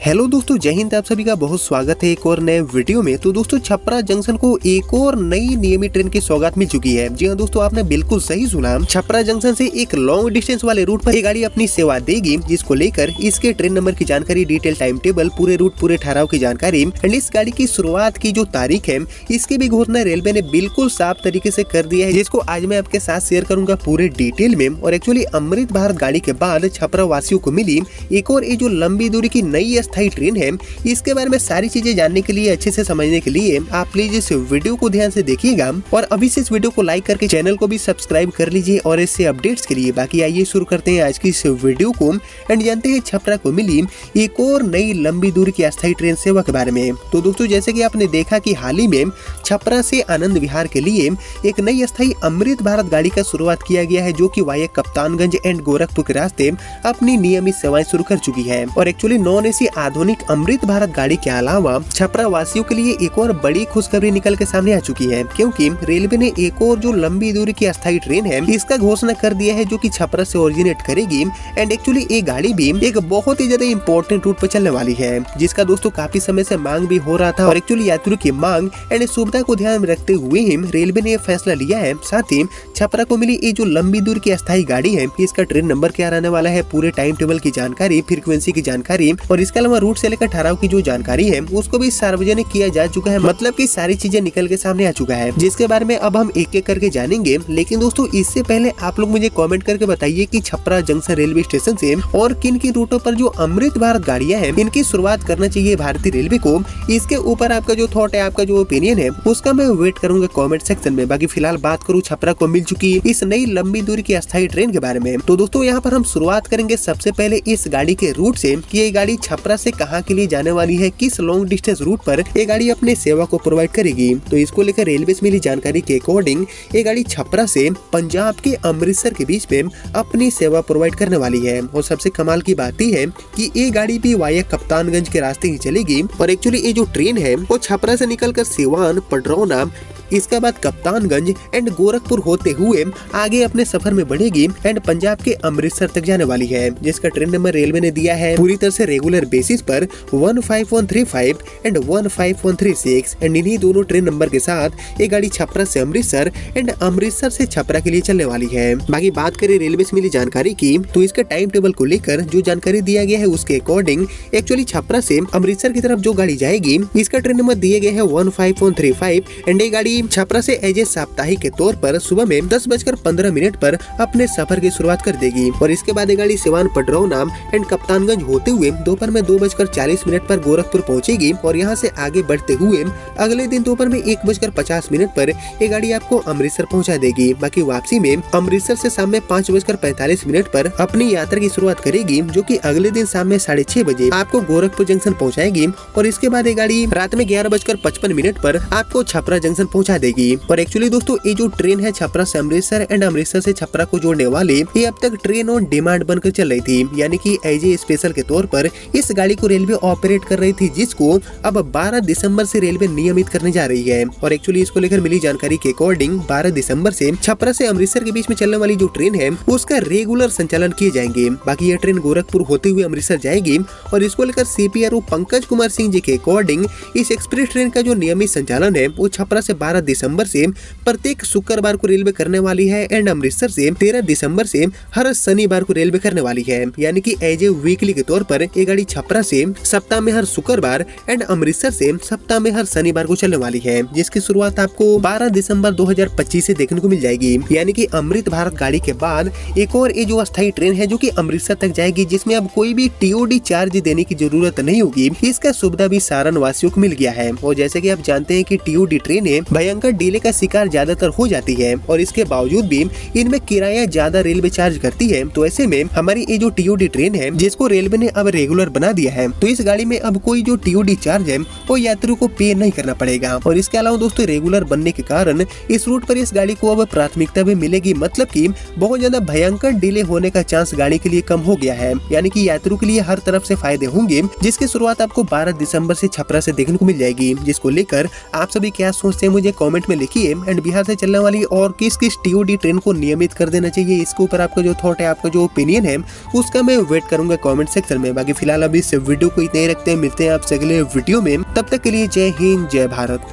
Hello दोस्तों, जय हिंद। आप सभी का बहुत स्वागत है एक और नए वीडियो में। तो दोस्तों, छपरा जंक्शन को एक और नई नियमित ट्रेन की सौगात मिल चुकी है। जी हाँ दोस्तों, आपने बिल्कुल सही सुना। छपरा जंक्शन से एक लॉन्ग डिस्टेंस वाले रूट पर एक गाड़ी अपनी सेवा देगी, जिसको लेकर इसके ट्रेन नंबर की जानकारी, डिटेल टाइम टेबल, पूरे रूट, पूरे ठहराव की जानकारी एंड इस गाड़ी की शुरुआत की जो तारीख है, इसकी भी घोषणा रेलवे ने बिल्कुल साफ तरीके से कर दिया है, जिसको आज मैं आपके साथ शेयर करूंगा पूरे डिटेल में। और एक्चुअली अमृत भारत गाड़ी के बाद छपरा वासियों को मिली एक और ये जो लंबी दूरी की नई अस्थायी ट्रेन है, इसके बारे में सारी चीजें जानने के लिए, अच्छे से समझने के लिए आप प्लीज इस वीडियो को ध्यान से देखिएगा और अभी से इस वीडियो को लाइक करके चैनल को भी सब्सक्राइब कर लीजिए और इससे अपडेट्स के लिए। बाकी आइए शुरू करते हैं आज की इस वीडियो को एंड जानते हैं छपरा को मिली एक और नई लंबी दूरी की अस्थायी ट्रेन सेवा के बारे में। तो दोस्तों, जैसे कि आपने देखा कि हाल ही में छपरा से आनंद विहार के लिए एक नई अस्थायी अमृत भारत गाड़ी का शुरुआत किया गया है, जो कि वाया कप्तानगंज एंड गोरखपुर के रास्ते अपनी नियमित सेवाएं शुरू कर चुकी है। और एक्चुअली नॉन एसी आधुनिक अमृत भारत गाड़ी के अलावा छपरा वासियों के लिए एक और बड़ी खुशखबरी निकल के सामने आ चुकी है, क्योंकि रेलवे ने एक और जो लंबी दूरी की अस्थायी ट्रेन है, इसका घोषणा कर दिया है, जो कि छपरा से ओरिजिनेट करेगी। एंड एक्चुअली ये गाड़ी भी एक बहुत ही ज्यादा इंपॉर्टेंट रूट पर चलने वाली है, जिसका दोस्तों काफी समय से मांग भी हो रहा था। और एक्चुअली यात्रियों की मांग एंड सुविधा को ध्यान में रखते हुए ही रेलवे ने फैसला लिया है। साथ ही छपरा को मिली ये जो लंबी दूरी की अस्थायी गाड़ी है, इसका ट्रेन नंबर क्या रहने वाला है, पूरे टाइम टेबल की जानकारी, फ्रीक्वेंसी की जानकारी और इसके अलावा रूट से लेकर ठहराव की जो जानकारी है, उसको भी सार्वजनिक किया जा चुका है। मतलब कि सारी चीजें निकल के सामने आ चुका है, जिसके बारे में अब हम एक एक करके जानेंगे। लेकिन दोस्तों, इससे पहले आप लोग मुझे कमेंट करके बताइए कि छपरा जंक्शन रेलवे स्टेशन से और किन किन रूटों पर जो अमृत भारत गाड़ियां हैं, इनकी शुरुआत करना चाहिए भारतीय रेलवे को। इसके ऊपर आपका जो थॉट है, आपका जो ओपिनियन है, उसका मैं वेट करूंगा कमेंट सेक्शन में। बाकी फिलहाल बात करूं छपरा को मिल चुकी इस नई लंबी दूरी की अस्थायी ट्रेन के बारे में। तो दोस्तों, यहाँ पर हम शुरुआत करेंगे सबसे पहले इस गाड़ी के रूट से कि ये गाड़ी छपरा से कहाँ के लिए जाने वाली है, किस लॉन्ग डिस्टेंस रूट पर ये गाड़ी अपने सेवा को प्रोवाइड करेगी। तो इसको लेकर रेलवे से मिली जानकारी के अकॉर्डिंग ये गाड़ी छपरा से पंजाब के अमृतसर के बीच में अपनी सेवा प्रोवाइड करने वाली है। और सबसे कमाल की बात यह है कि ये गाड़ी भी वाया कप्तानगंज के रास्ते ही चलेगी। और एक्चुअली ये जो ट्रेन है, वो छपरा से निकलकर सिवान, पडरौना, इसके बाद कप्तानगंज एंड गोरखपुर होते हुए आगे अपने सफर में बढ़ेगी एंड पंजाब के अमृतसर तक जाने वाली है, जिसका ट्रेन नंबर रेलवे ने दिया है पूरी तरह से रेगुलर बेसिस पर 15135 एंड 15136 एंड इन्हीं दोनों ट्रेन नंबर के साथ ये गाड़ी छपरा से अमृतसर एंड अमृतसर से छपरा के लिए चलने वाली है। बाकी बात करें रेलवे से मिली जानकारी की, तो इसके टाइम टेबल को लेकर जो जानकारी दिया गया है, उसके अकॉर्डिंग एक्चुअली छपरा से अमृतसर की तरफ जो गाड़ी जाएगी, इसका ट्रेन नंबर दिए गए है 15135 एंड ये गाड़ी छपरा से एज ए साप्ताहिक के तौर पर सुबह में 10:15 पर अपने सफर की शुरुआत कर देगी। और इसके बाद ये गाड़ी सिवान, पडरौना एंड कप्तानगंज होते हुए दोपहर में 2:40 पर गोरखपुर पहुंचेगी और यहां से आगे बढ़ते हुए अगले दिन दोपहर में 1:50 पर ये गाड़ी आपको अमृतसर पहुंचा देगी। बाकी वापसी में अमृतसर से शाम में 5:45 पर अपनी यात्रा की शुरुआत करेगी, जो कि अगले दिन शाम में 6:30 बजे आपको गोरखपुर जंक्शन पहुंचाएगी। और इसके बाद ये गाड़ी रात में 11:55 पर आपको छपरा जंक्शन पहुंचा देगी। और एक्चुअली दोस्तों, ये जो ट्रेन है छपरा से अमृतसर एंड अमृतसर से छपरा को जोड़ने वाली, ये अब तक ट्रेन ऑन डिमांड बनकर चल रही थी, यानी कि एज ए स्पेशल के तौर पर इस गाड़ी को रेलवे ऑपरेट कर रही थी, जिसको अब 12 दिसंबर से रेलवे नियमित करने जा रही है। और एक्चुअली इसको लेकर मिली जानकारी के अकॉर्डिंग 12 दिसंबर से छपरा से अमृतसर के बीच में चलने वाली जो ट्रेन है, उसका रेगुलर संचालन किए जाएंगे। बाकी यह ट्रेन गोरखपुर होते हुए अमृतसर जाएगी। और इसको लेकर CPRO पंकज कुमार सिंह जी के अकॉर्डिंग इस एक्सप्रेस ट्रेन का जो नियमित संचालन है, वो छपरा से 12 दिसंबर से प्रत्येक शुक्रवार को रेलवे करने वाली है एंड अमृतसर से 13 दिसंबर से हर शनिवार को रेलवे करने वाली है, यानी कि एज ए वीकली के तौर पर ये गाड़ी छपरा से सप्ताह में हर शुक्रवार एंड अमृतसर से सप्ताह में हर शनिवार को चलने वाली है, जिसकी शुरुआत आपको 12 दिसंबर 2025 से देखने को मिल जाएगी। यानी कि अमृत भारत गाड़ी के बाद एक और ये जो अस्थायी ट्रेन है, जो कि अमृतसर तक जाएगी, जिसमें अब कोई भी TOD चार्ज देने की जरूरत नहीं होगी। इसका सुविधा भी सारण वासियों को मिल गया है। और जैसे कि आप जानते हैं कि TOD ट्रेनें भयंकर डिले का शिकार ज्यादातर हो जाती है और इसके बावजूद भी इनमें किराया ज्यादा रेलवे चार्ज करती है। तो ऐसे में हमारी ये जो TOD ट्रेन है, जिसको रेलवे ने अब रेगुलर बना दिया है, तो इस गाड़ी में अब कोई जो TOD चार्ज है वो यात्रियों को पे नहीं करना पड़ेगा। और इसके अलावा दोस्तों, रेगुलर बनने के कारण इस रूट पर इस गाड़ी को अब प्राथमिकता भी मिलेगी। मतलब कि बहुत ज्यादा भयंकर डिले होने का चांस गाड़ी के लिए कम हो गया है, यानी कि यात्रियों के लिए हर तरफ से फायदे होंगे, जिसकी शुरुआत आपको 12 दिसंबर से छपरा से देखने को मिल जाएगी। जिसको लेकर आप सभी क्या सोचते हैं, मुझे कमेंट में लिखिए। एंड बिहार से चलने वाली और किस किस टीओडी ट्रेन को नियमित कर देना चाहिए, इसके ऊपर आपका जो थॉट है, आपका जो ओपिनियन है, उसका मैं वेट करूंगा कमेंट सेक्शन में। बाकी फिलहाल अभी इस वीडियो को इतने ही रखते हैं, मिलते हैं आपसे अगले वीडियो में। तब तक के लिए जय हिंद, जय भारत।